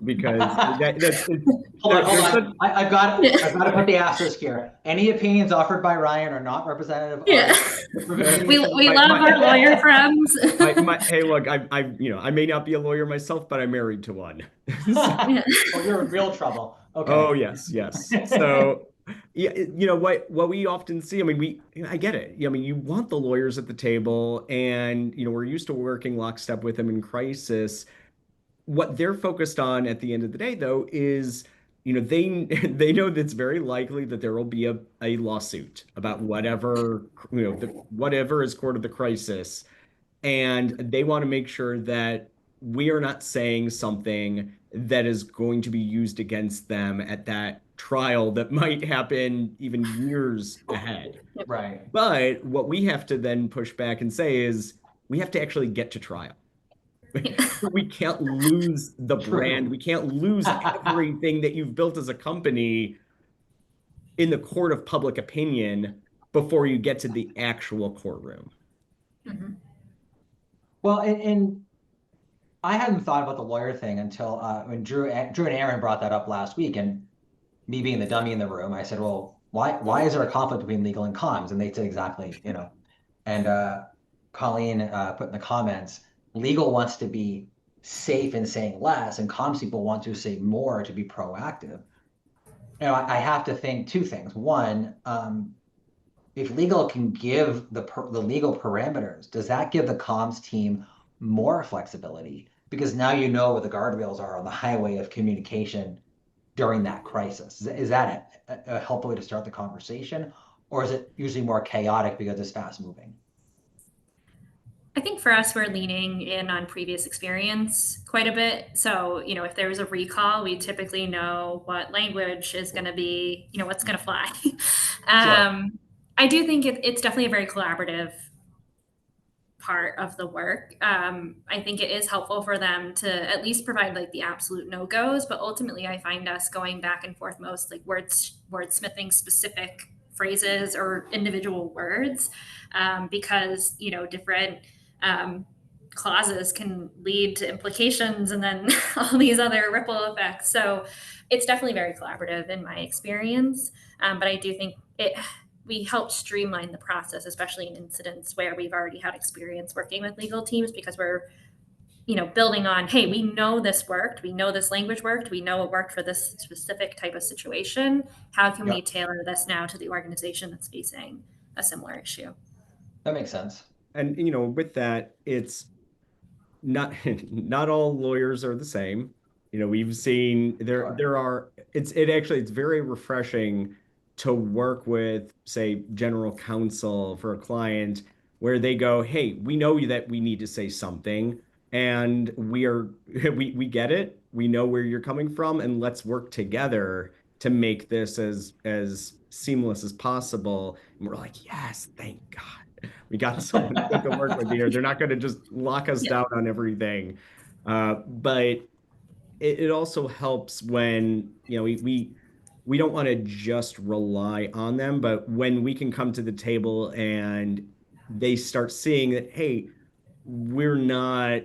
because that's Hold on. I've got to put the asterisk here. Any opinions offered by Ryan are not representative of we love our lawyer friends. Hey, look, I may not be a lawyer myself, but I'm married to one. Oh, you're in real trouble. Okay. Oh, yes. So, yeah, what we often see, I get it. You want the lawyers at the table, and we're used to working lockstep with them in crisis. What they're focused on at the end of the day, though, is they know that it's very likely that there will be a lawsuit about whatever whatever is court of the crisis, and they want to make sure that we are not saying something that is going to be used against them at that trial that might happen even years ahead. Right. But what we have to then push back and say is we have to actually get to trial. We can't lose the brand. We can't lose everything that you've built as a company in the court of public opinion before you get to the actual courtroom. Mm-hmm. Well, and I hadn't thought about the lawyer thing until when Drew and Aaron brought that up last week, and me being the dummy in the room, I said, "Well, why is there a conflict between legal and comms?" And they said exactly, And Colleen put in the comments, legal wants to be safe and saying less, and comms people want to say more to be proactive. I have to think two things. One, if legal can give the legal parameters, does that give the comms team more flexibility? Because now you know where the guardrails are on the highway of communication during that crisis. Is that a helpful way to start the conversation, or is it usually more chaotic because it's fast moving? I think for us, we're leaning in on previous experience quite a bit. So, if there was a recall, we typically know what language is going to be, what's going to fly. Sure. I do think it's definitely a very collaborative part of the work. I think it is helpful for them to at least provide like the absolute no-goes, but ultimately I find us going back and forth most like wordsmithing specific phrases or individual words because, different clauses can lead to implications and then all these other ripple effects. So it's definitely very collaborative in my experience. But I do think we help streamline the process, especially in incidents where we've already had experience working with legal teams, because we're building on, hey, we know this worked, we know this language worked, we know it worked for this specific type of situation. How can we tailor this now to the organization that's facing a similar issue? That makes sense. And with that, it's not all lawyers are the same. We've seen it's very refreshing to work with, say, general counsel for a client where they go, hey, we know that we need to say something, and we get it. We know where you're coming from, and let's work together to make this as seamless as possible. And we're like, yes, thank God. We got someone good to work with here. They're not going to just lock us down on everything. But it also helps when, we don't want to just rely on them, but when we can come to the table and they start seeing that, hey, we're not,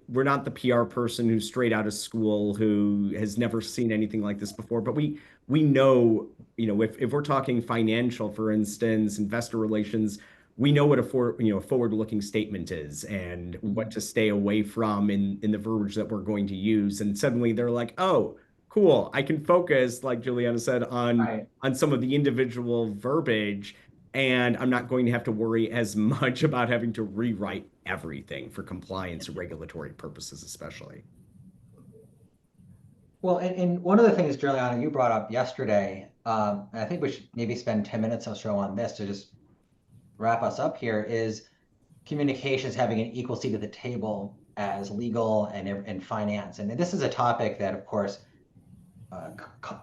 we're not the PR person who's straight out of school who has never seen anything like this before, but we know, if we're talking financial, for instance, investor relations, we know what a forward-looking statement is and what to stay away from in the verbiage that we're going to use. And suddenly they're like, oh, cool, I can focus, like Juliana said, Right. on some of the individual verbiage, and I'm not going to have to worry as much about having to rewrite everything for compliance or regulatory purposes, especially. Well, and one of the things, Juliana, you brought up yesterday, and I think we should maybe spend 10 minutes or so on this to just wrap us up here, is communications having an equal seat at the table as legal and finance. And this is a topic that, of course,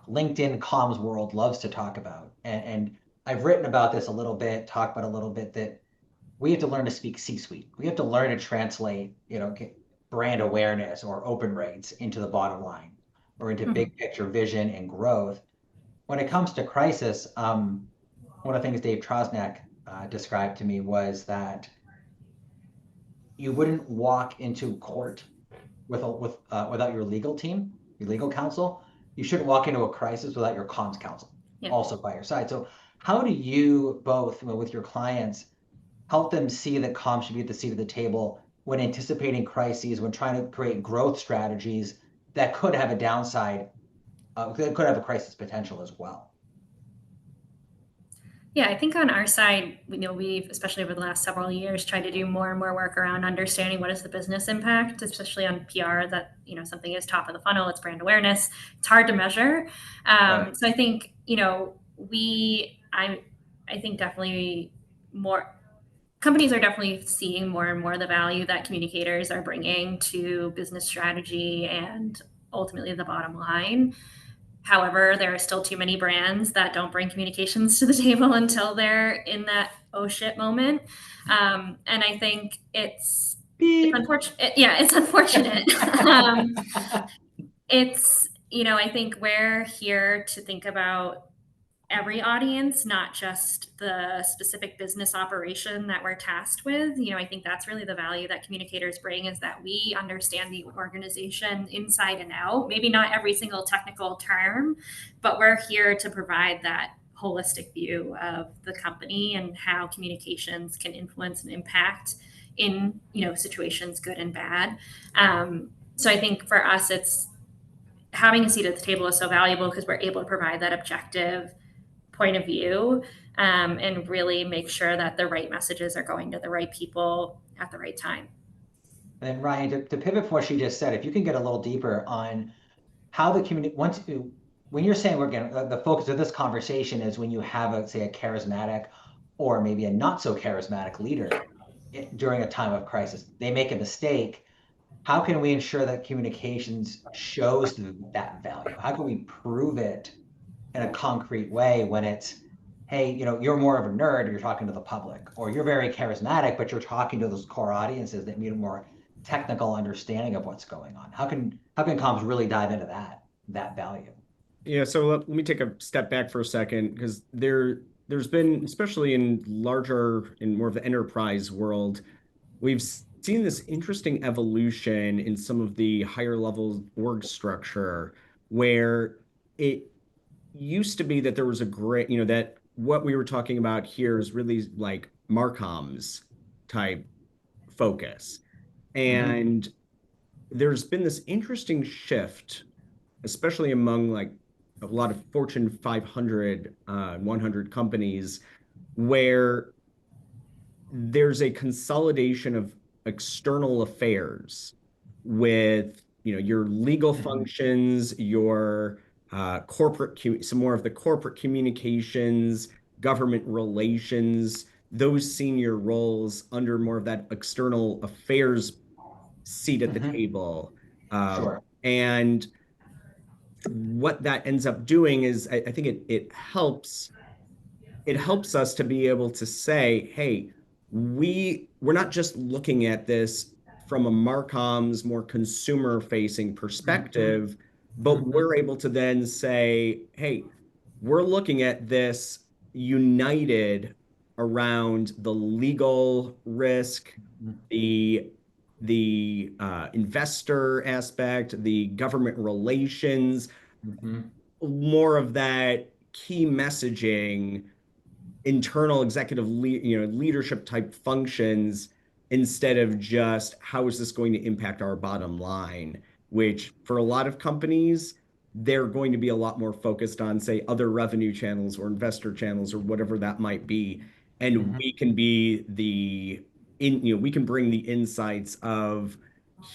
LinkedIn comms world loves to talk about. And I've written about this a little bit, talked about a little bit that we have to learn to speak C-suite. We have to learn to translate, brand awareness or open rates into the bottom line or into Mhm. big picture vision and growth. When it comes to crisis, one of the things Dave Trosnak described to me was that you wouldn't walk into court without your legal team, your legal counsel. You shouldn't walk into a crisis without your comms counsel Yeah. also by your side. So how do you both, with your clients, help them see that comms should be at the seat of the table when anticipating crises, when trying to create growth strategies that could have a downside, that could have a crisis potential as well? Yeah, I think on our side, we've, especially over the last several years, tried to do more and more work around understanding what is the business impact, especially on PR, that, something is top of the funnel, it's brand awareness. It's hard to measure. Right. So I think, I think definitely more companies are definitely seeing more and more the value that communicators are bringing to business strategy and ultimately the bottom line. However, there are still too many brands that don't bring communications to the table until they're in that oh shit moment. And I think it's Beep. unfortunate. Yeah, it's unfortunate. um, it's, I think we're here to think about every audience, not just the specific business operation that we're tasked with. I think that's really the value that communicators bring, is that we understand the organization inside and out. Maybe not every single technical term, but we're here to provide that holistic view of the company and how communications can influence and impact in, situations good and bad. So I think for us, it's having a seat at the table is so valuable because we're able to provide that objective point of view, and really make sure that the right messages are going to the right people at the right time. And Ryan, to pivot from what she just said, if you can get a little deeper on how the community when you're saying, we're getting the focus of this conversation is when you have say a charismatic or maybe a not so charismatic leader during a time of crisis, they make a mistake. How can we ensure that communications shows that value? How can we prove it in a concrete way when it's, hey, you're more of a nerd, you're talking to the public, or you're very charismatic, but you're talking to those core audiences that need a more technical understanding of what's going on? How can comms really dive into that value? Yeah, so let me take a step back for a second, because there's been, especially in larger, in more of the enterprise world, we've seen this interesting evolution in some of the higher level org structure, where it used to be that there was a great, that what we were talking about here is really like Marcom's type focus. Mm-hmm. And there's been this interesting shift, especially among like a lot of Fortune 500, 100 companies, where there's a consolidation of external affairs with, your legal Mm-hmm. functions, your some more of the corporate communications, government relations, those senior roles under more of that external affairs seat at the Mm-hmm. table. Sure. And what that ends up doing is, I think it helps us to be able to say, hey, we're not just looking at this from a Marcom's more consumer facing Mm-hmm. perspective, but Mm-hmm. we're able to then say, hey, we're looking at this united around the legal risk, the investor aspect, the government relations, Mm-hmm. more of that key messaging, internal executive leadership type functions, instead of just how is this going to impact our bottom line, which for a lot of companies they're going to be a lot more focused on, say, other revenue channels or investor channels or whatever that might be. And Mhm. we can be we can bring the insights of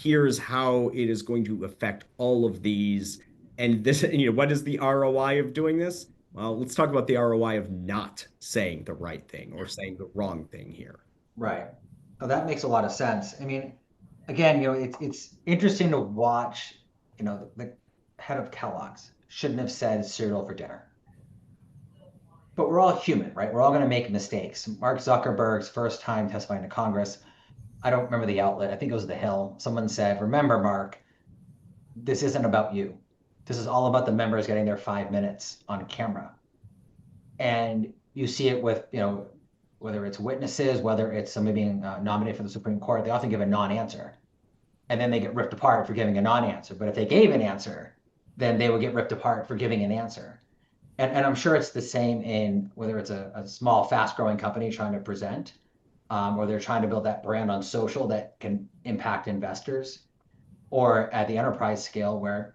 here's how it is going to affect all of these. And this, what is the ROI of doing this? Well, let's talk about the ROI of not saying the right thing or saying the wrong thing here. Right. Oh, that makes a lot of sense. I mean, again, it's interesting to watch, the head of Kellogg's shouldn't have said cereal for dinner. But we're all human, right? We're all going to make mistakes. Mark Zuckerberg's first time testifying to Congress, I don't remember the outlet. I think it was The Hill. Someone said, "Remember, Mark, this isn't about you. This is all about the members getting their 5 minutes on camera." And you see it with, whether it's witnesses, whether it's somebody being nominated for the Supreme Court, they often give a non-answer. And then they get ripped apart for giving a non-answer. But if they gave an answer, then they would get ripped apart for giving an answer. And I'm sure it's the same in whether it's a small, fast-growing company trying to present, or they're trying to build that brand on social that can impact investors, or at the enterprise scale where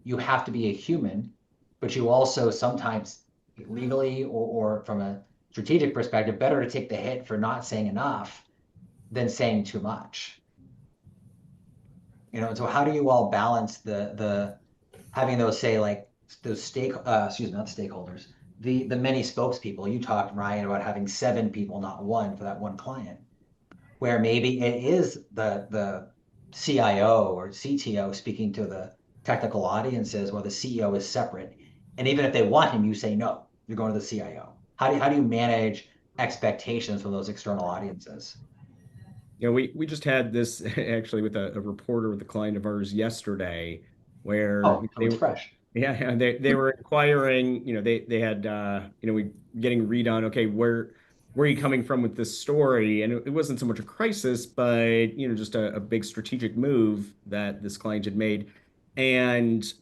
you have to be a human, but you also sometimes legally or from a strategic perspective, better to take the hit for not saying enough than saying too much. So how do you all balance the having those, say, like those excuse me, not stakeholders, the many spokespeople? You talked, Ryan, about having 7 people, not one, for that one client, where maybe it is the CIO or CTO speaking to the technical audiences, while the CEO is separate. And even if they want him, you say no, you're going to the CIO. How do you manage expectations from those external audiences? We just had this actually with a reporter with a client of ours yesterday, where Oh, so it's fresh. yeah, they were inquiring, they had we getting read on, okay, where are you coming from with this story? And it wasn't so much a crisis, but just a big strategic move that this client had made. And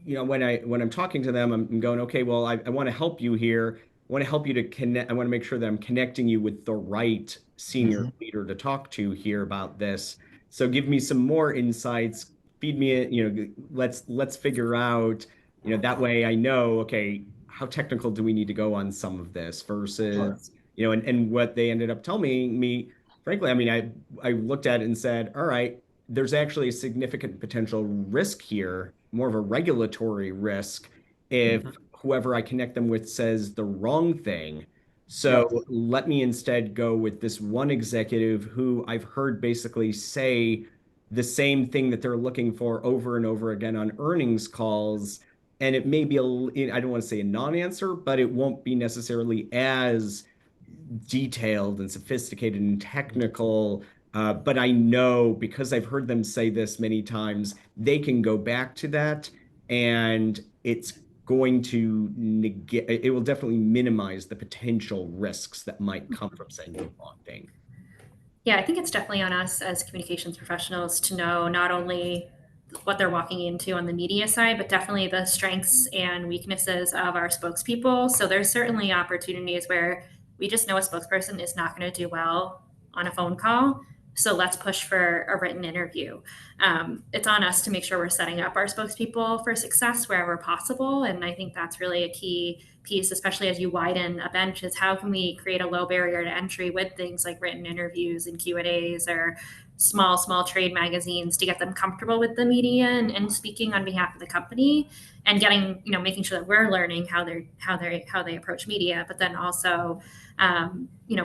when I'm talking to them, I'm going, okay, well, I want to help you here. I want to help you to connect. I want to make sure that I'm connecting you with the right senior Mhm. leader to talk to here about this. So give me some more insights. Feed me, let's figure out, that way I know, okay, how technical do we need to go on some of this Sure. versus, and what they ended up telling me, frankly, I mean, I looked at it and said, all right, there's actually a significant potential risk here, more of a regulatory risk, if Mhm. whoever I connect them with says the wrong thing. Yep. So let me instead go with this one executive who I've heard basically say the same thing that they're looking for over and over again on earnings calls. And it may be I don't want to say a non-answer, but it won't be necessarily as detailed and sophisticated and technical. But I know because I've heard them say this many times, they can go back to that and it's going to negate, it will definitely minimize the potential risks that might come from saying the wrong thing. Yeah, I think it's definitely on us as communications professionals to know not only what they're walking into on the media side, but definitely the strengths and weaknesses of our spokespeople. So there's certainly opportunities where we just know a spokesperson is not going to do well on a phone call. So let's push for a written interview. It's on us to make sure we're setting up our spokespeople for success wherever possible. And I think that's really a key piece, especially as you widen a bench, is how can we create a low barrier to entry with things like written interviews and Q&As or small trade magazines to get them comfortable with the media and speaking on behalf of the company and getting making sure that we're learning how they approach media, but then also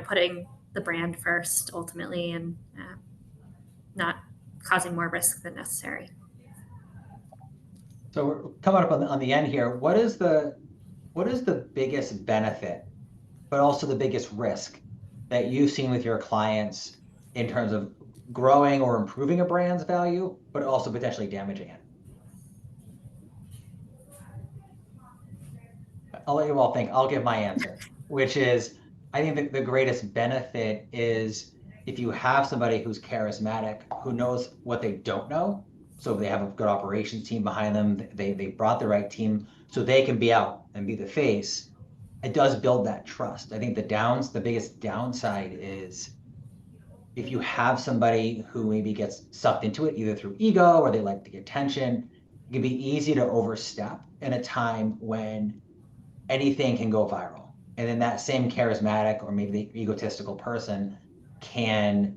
putting the brand first ultimately and not causing more risk than necessary. So we're coming up on the end here. What is the biggest benefit, but also the biggest risk that you've seen with your clients in terms of growing or improving a brand's value, but also potentially damaging it? I'll let you all think. I'll give my answer, which is I think that the greatest benefit is if you have somebody who's charismatic, who knows what they don't know. So if they have a good operations team behind them, they brought the right team so they can be out and be the face. It does build that trust. I think the biggest downside is if you have somebody who maybe gets sucked into it, either through ego or they like the attention, It can be easy to overstep in a time when anything can go viral. And then that same charismatic or maybe the egotistical person can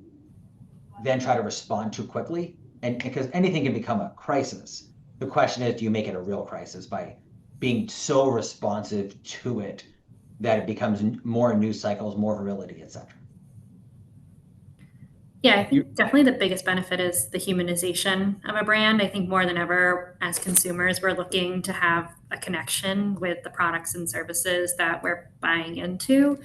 then try to respond too quickly. And because anything can become a crisis. The question is, do you make it a real crisis by being so responsive to it that it becomes more news cycles, more virility, etc.? Yeah, I think definitely the biggest benefit is the humanization of a brand. I think more than ever, as consumers, we're looking to have a connection with the products and services that we're buying into.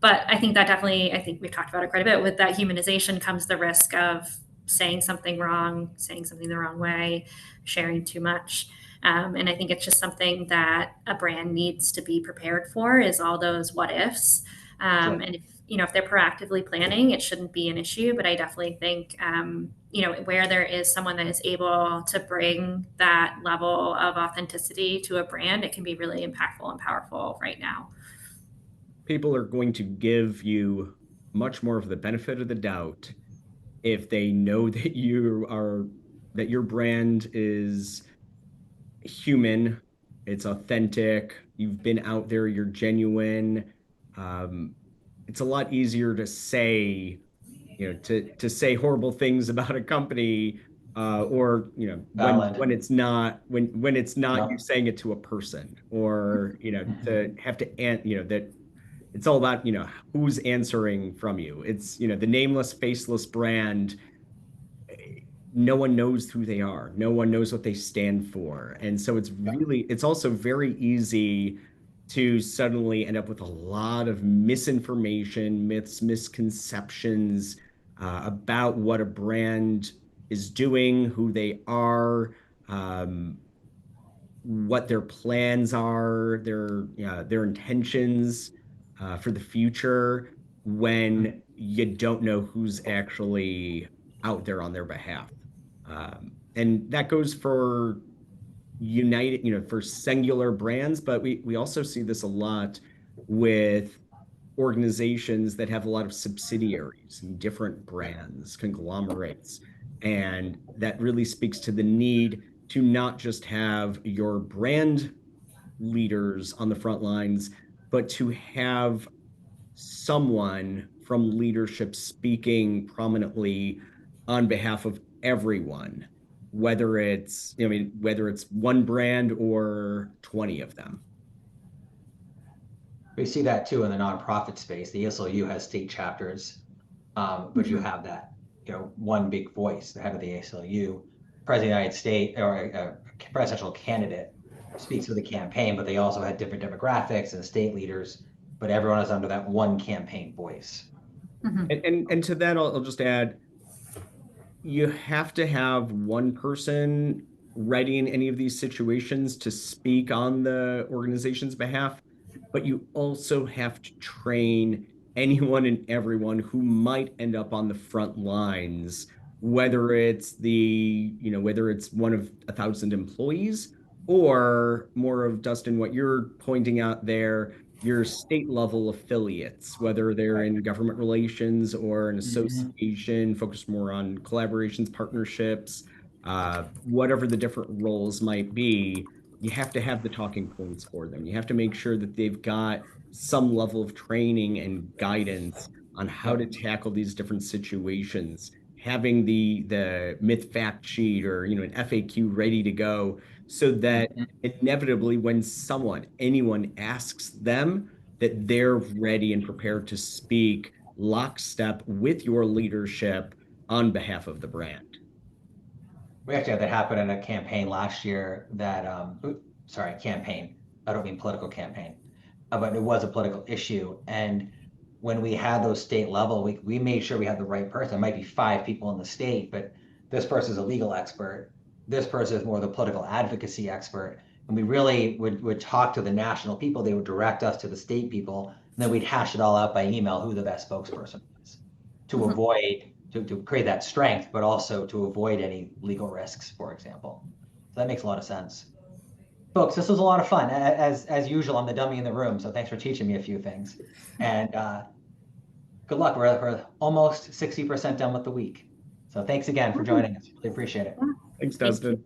But I think that definitely, I think we've talked about it quite a bit. With that humanization comes the risk of saying something wrong, saying something the wrong way, sharing too much. And I think it's just something that a brand needs to be prepared for, is all those what ifs. Sure. And if they're proactively planning, it shouldn't be an issue. But I definitely think, where there is someone that is able to bring that level of authenticity to a brand, it can be really impactful and powerful right now. People are going to give you much more of the benefit of the doubt if they know that your brand is human, it's authentic, you've been out there, you're genuine. Um, it's a lot easier to say, to say horrible things about a company, or Valid. when it's not you No. saying it to a person, or to have to that it's all about who's answering from you. It's the nameless, faceless brand. No one knows who they are. No one knows what they stand for. And so it's also very easy to suddenly end up with a lot of misinformation, myths, misconceptions about what a brand is doing, who they are, um, what their plans are, their intentions for the future, when you don't know who's actually out there on their behalf. And that goes for united, for singular brands, but we also see this a lot with organizations that have a lot of subsidiaries and different brands, conglomerates. And that really speaks to the need to not just have your brand leaders on the front lines, but to have someone from leadership speaking prominently on behalf of everyone, whether it's one brand or 20 of them. We see that too in the nonprofit space. The ACLU has state chapters, but you have that, one big voice, the head of the ACLU, President of the United States, or a presidential candidate speaks for the campaign, but they also had different demographics and state leaders, but everyone is under that one campaign voice. Mm-hmm. And to that, I'll just add, you have to have one person ready in any of these situations to speak on the organization's behalf, but you also have to train anyone and everyone who might end up on the front lines, whether it's one of 1,000 employees, or more of, Dustin, what you're pointing out there, your state level affiliates, whether they're in government relations or an association focused more on collaborations, partnerships, whatever the different roles might be. You have to have the talking points for them. You have to make sure that they've got some level of training and guidance on how to tackle these different situations. Having the myth fact sheet, or an FAQ ready to go, so that inevitably when anyone asks them, that they're ready and prepared to speak lockstep with your leadership on behalf of the brand. We actually had that happen in a campaign last year that, campaign. I don't mean political campaign, but it was a political issue. And when we had those state level, we made sure we had the right person. It might be 5 people in the state, but this person is a legal expert. This person is more the political advocacy expert. And we really would talk to the national people. They would direct us to the state people. And then we'd hash it all out by email who the best spokesperson was to avoid to create that strength, but also to avoid any legal risks, for example. So that makes a lot of sense. Folks, this was a lot of fun. As usual, I'm the dummy in the room, so thanks for teaching me a few things. And good luck. We're almost 60% done with the week. So thanks again for joining us. Really appreciate it. Thanks, Dustin.